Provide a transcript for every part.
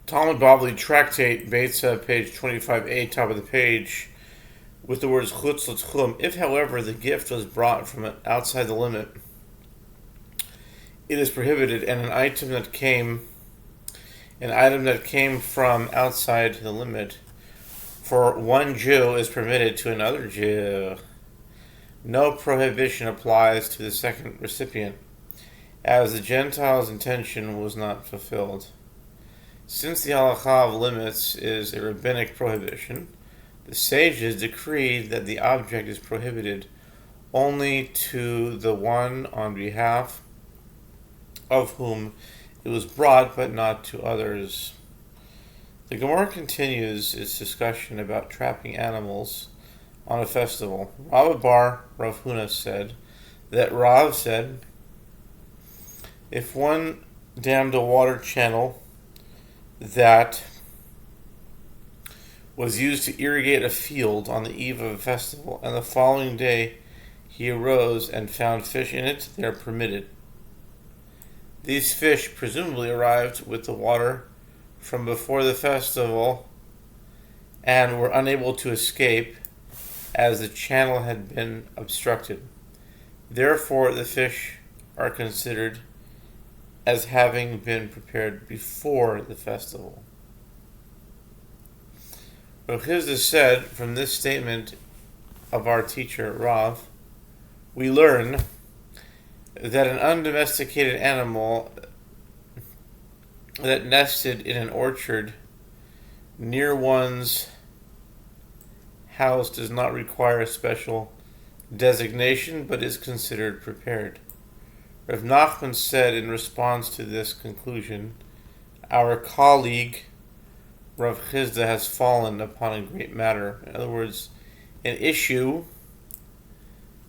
Talmud Bavli Tractate, Beitzah, page 25a, top of the page, with the words chutz l'tchum. If, however, the gift was brought from outside the limit, it is prohibited, and an item that came from outside the limit for one Jew is permitted to another Jew. No prohibition applies to the second recipient, as the Gentile's intention was not fulfilled. Since the halakha of limits is a rabbinic prohibition, the sages decreed that the object is prohibited only to the one on behalf of whom it was brought, but not to others. The Gemara continues its discussion about trapping animals on a festival. Rav bar Rav Huna said that Rav said, if one dammed a water channel that was used to irrigate a field on the eve of a festival, and the following day he arose and found fish in it, they are permitted. These fish presumably arrived with the water from before the festival and were unable to escape as the channel had been obstructed. Therefore, the fish are considered as having been prepared before the festival. Rav Chisda said, from this statement of our teacher Rav, we learn that an undomesticated animal that nested in an orchard near one's house does not require a special designation, but is considered prepared. Rav Nachman said in response to this conclusion, our colleague Rav Chisda has fallen upon a great matter. In other words, an issue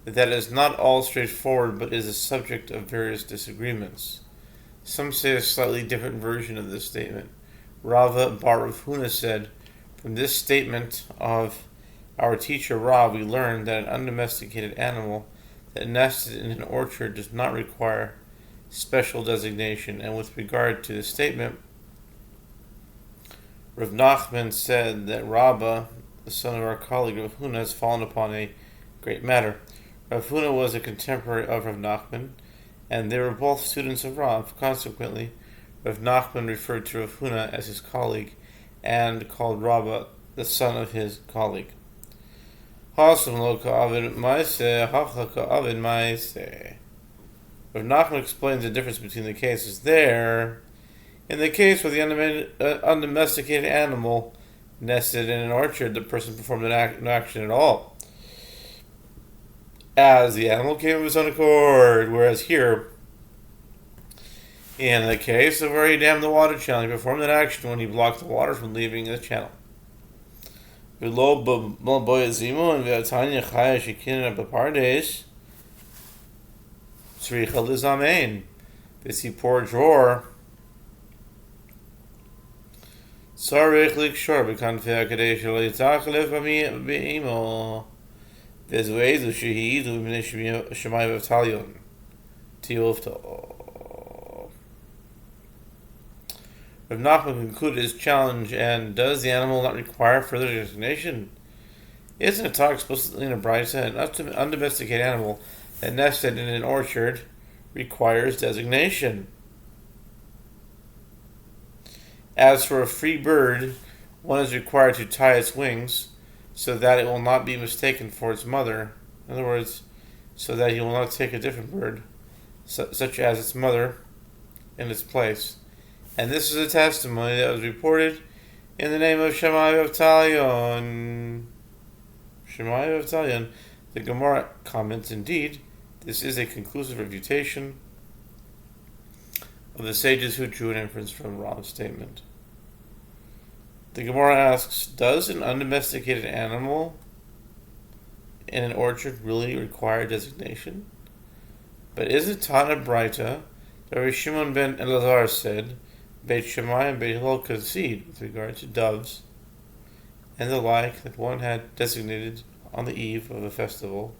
that is not all straightforward, but is a subject of various disagreements. Some say a slightly different version of this statement. Rava bar Rav Huna said, from this statement of our teacher Rav, we learned that an undomesticated animal that nested in an orchard does not require special designation. And with regard to the statement, Rav Nachman said that Rabba, the son of our colleague Rav Huna, has fallen upon a great matter. Rav Huna was a contemporary of Rav Nachman, and they were both students of Rav. Consequently, Rav Nachman referred to Rav Huna as his colleague and called Rabba the son of his colleague. Rav Nachman explains the difference between the cases there. In the case where the undomesticated animal nested in an orchard, the person performed no action at all, as the animal came of his own accord. Whereas here, in the case of where he dammed the water channel, he performed an action when he blocked the water from leaving the channel. This he poor drawer. Tzarich likshor b'kanfei hakadosh lo yitzachlev b'imo v'zuezu shehidu b'nei Shemai v'Avtalion tiyufto. Rav Nachman concluded his challenge, and does the animal not require further designation? Isn't it taught explicitly in a Beitzah, an undomesticated animal that nested in an orchard requires designation? As for a free bird, one is required to tie its wings so that it will not be mistaken for its mother. In other words, so that he will not take a different bird, such as its mother, in its place. And this is a testimony that was reported in the name of Shemai v'Avtalion. Shemai v'Avtalion. The Gemara comments, indeed, this is a conclusive refutation of the sages who drew an inference from Rav's statement. The Gemara asks, does an undomesticated animal in an orchard really require designation? But is it taught in Beitzah that Rabbi Shimon ben Elazar said, Beit Shammai and Beit Hillel concede with regard to doves and the like that one had designated on the eve of a festival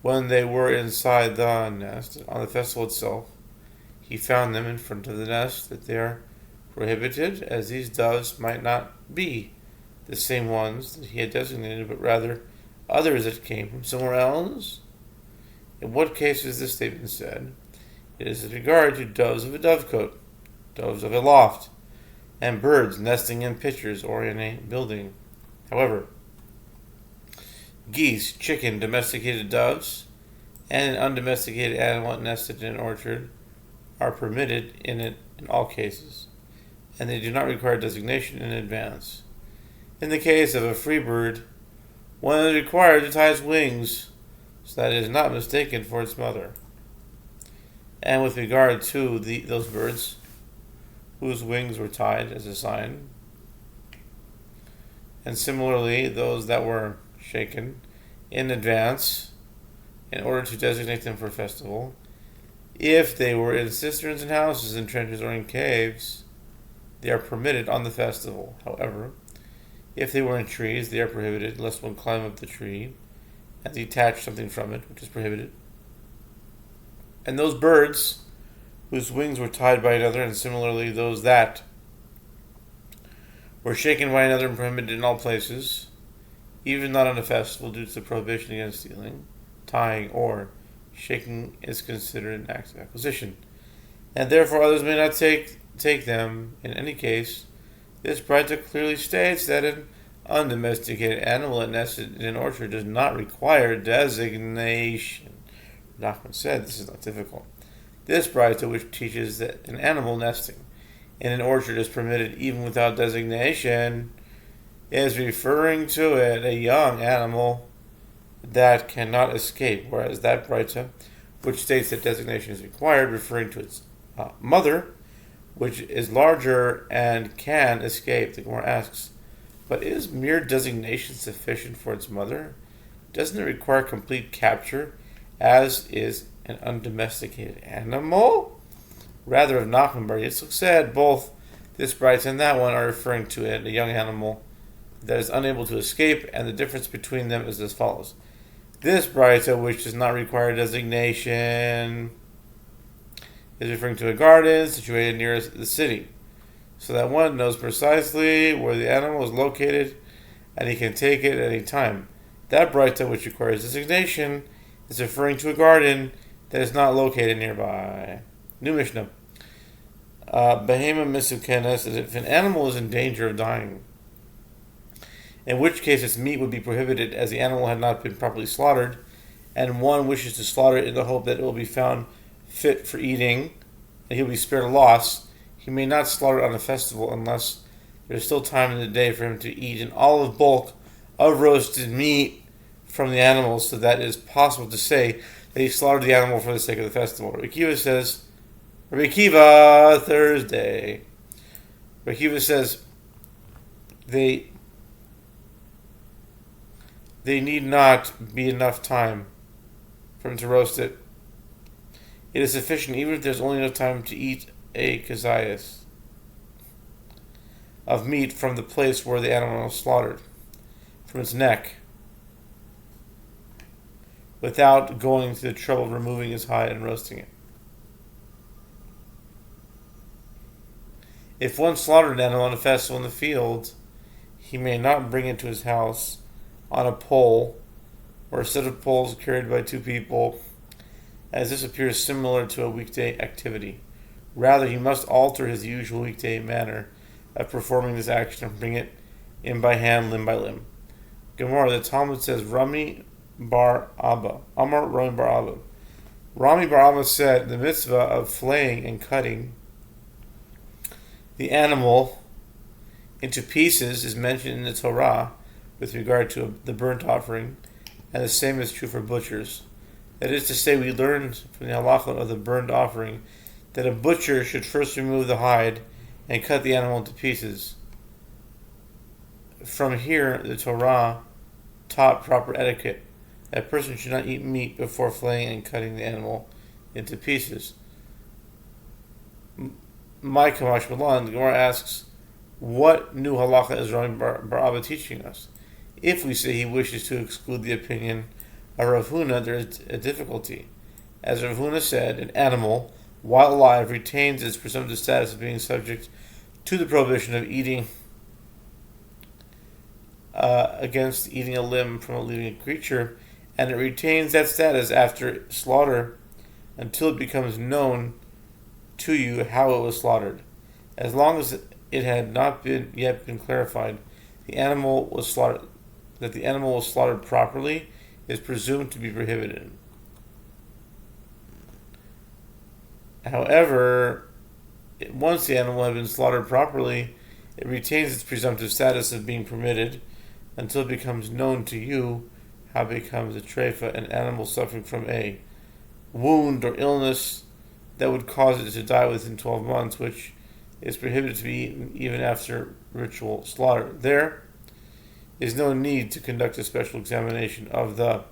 when they were inside the nest. On the festival itself, he found them in front of the nest, that they are prohibited, as these doves might not be the same ones that he had designated, but rather others that came from somewhere else? In what case is this statement said? It is with regard to doves of a dovecote, doves of a loft, and birds nesting in pitchers or in a building. However, geese, chicken, domesticated doves, and an undomesticated animal nested in an orchard are permitted in all cases, and they do not require designation in advance. In the case of a free bird, one is required to tie its wings so that it is not mistaken for its mother. And with regard to those birds whose wings were tied as a sign, and similarly those that were shaken in advance in order to designate them for a festival, if they were in cisterns and houses, in trenches or in caves, they are permitted on the festival. However, if they were in trees, they are prohibited, lest one climb up the tree and detach something from it, which is prohibited. And those birds whose wings were tied by another, and similarly those that were shaken by another and prohibited in all places, even not on a festival due to the prohibition against stealing, tying, or shaking, is considered an act of acquisition, and therefore others may not take them. In any case, this Beitzah clearly states that an undomesticated animal that nested in an orchard does not require designation. Nachman said this is not difficult. This Beitzah, which teaches that an animal nesting in an orchard is permitted even without designation, is referring to it a young animal that cannot escape, whereas that Beitzah, which states that designation is required, referring to its mother, which is larger and can escape. The Gemara asks, but is mere designation sufficient for its mother? Doesn't it require complete capture, as is an undomesticated animal? Rather, of Nachman bar Yitzchak said, both this Beitzah and that one are referring to it, a young animal that is unable to escape, and the difference between them is as follows. This Beitzah, which does not require designation, is referring to a garden situated near the city, so that one knows precisely where the animal is located and he can take it at any time. That Beitzah, which requires designation, is referring to a garden that is not located nearby. New Mishnah. Behema misukenes is if an animal is in danger of dying, in which case its meat would be prohibited, as the animal had not been properly slaughtered, and one wishes to slaughter it in the hope that it will be found fit for eating, and he will be spared a loss. He may not slaughter it on a festival unless there is still time in the day for him to eat an olive bulk of roasted meat from the animal, so that it is possible to say that he slaughtered the animal for the sake of the festival. Rabbi Akiva says, Rabbi Akiva, Thursday. Rabbi Akiva says, they need not be enough time for him to roast it. It is sufficient even if there's only enough time to eat a kazayas of meat from the place where the animal was slaughtered, from its neck, without going to the trouble of removing its hide and roasting it. If one slaughtered an animal on a festival in the field, he may not bring it to his house on a pole or a set of poles carried by two people, as this appears similar to a weekday activity. Rather, he must alter his usual weekday manner of performing this action and bring it in by hand, limb by limb. Gemara, the Talmud says, Rami bar Abba. Amar Rami bar Abba. Rami bar Abba said, the mitzvah of flaying and cutting the animal into pieces is mentioned in the Torah with regard to the burnt offering, and the same is true for butchers. That is to say, we learn from the halacha of the burnt offering that a butcher should first remove the hide and cut the animal into pieces. From here, the Torah taught proper etiquette. A person should not eat meat before flaying and cutting the animal into pieces. My Kamash Milan, the Gemara asks, what new halacha is Rami bar Abba teaching us? If we say he wishes to exclude the opinion of Rav Huna, there is a difficulty. As Rav Huna said, an animal, while alive, retains its presumptive status of being subject to the prohibition of eating against eating a limb from a living creature, and it retains that status after slaughter until it becomes known to you how it was slaughtered. As long as it had not yet been clarified that the animal was slaughtered properly, is presumed to be prohibited. However, once the animal had been slaughtered properly, it retains its presumptive status of being permitted until it becomes known to you how it becomes a treifa, an animal suffering from a wound or illness that would cause it to die within 12 months, which is prohibited to be eaten even after ritual slaughter. There is no need to conduct a special examination of the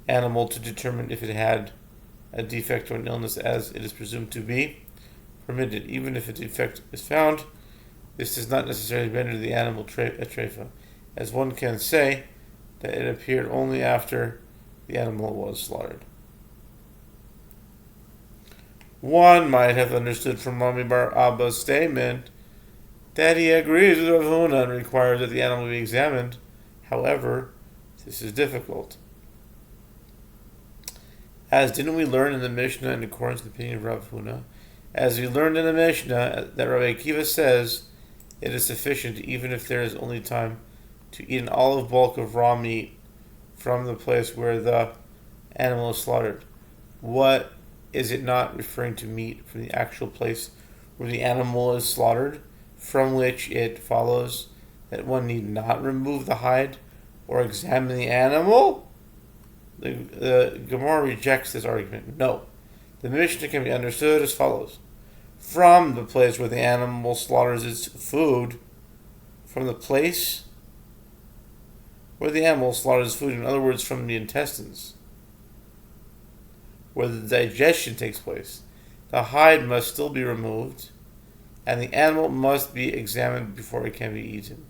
animal to determine if it had a defect or an illness, as it is presumed to be permitted. Even if a defect is found, this does not necessarily render the animal a treifa, as one can say that it appeared only after the animal was slaughtered. One might have understood from Rami Bar Abba's statement that he agrees with Rav Huna and requires that the animal be examined. However, this is difficult. As didn't we learn in the Mishnah, in accordance with the opinion of Rav Huna, as we learned in the Mishnah, that Rabbi Akiva says it is sufficient even if there is only time to eat an olive bulk of raw meat from the place where the animal is slaughtered. What is it not referring to meat from the actual place where the animal is slaughtered, from which it follows that one need not remove the hide or examine the animal? The Gemara rejects this argument. No. The Mishnah can be understood as follows. From the place where the animal slaughters its food, from the place where the animal slaughters food, in other words, from the intestines, where the digestion takes place, the hide must still be removed, and the animal must be examined before it can be eaten.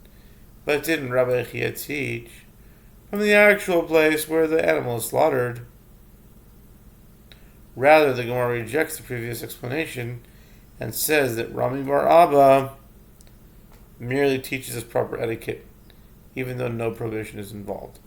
But didn't Rabbi Chia teach from the actual place where the animal is slaughtered? Rather, the Gemara rejects the previous explanation and says that Rami Bar Abba merely teaches us proper etiquette, even though no prohibition is involved.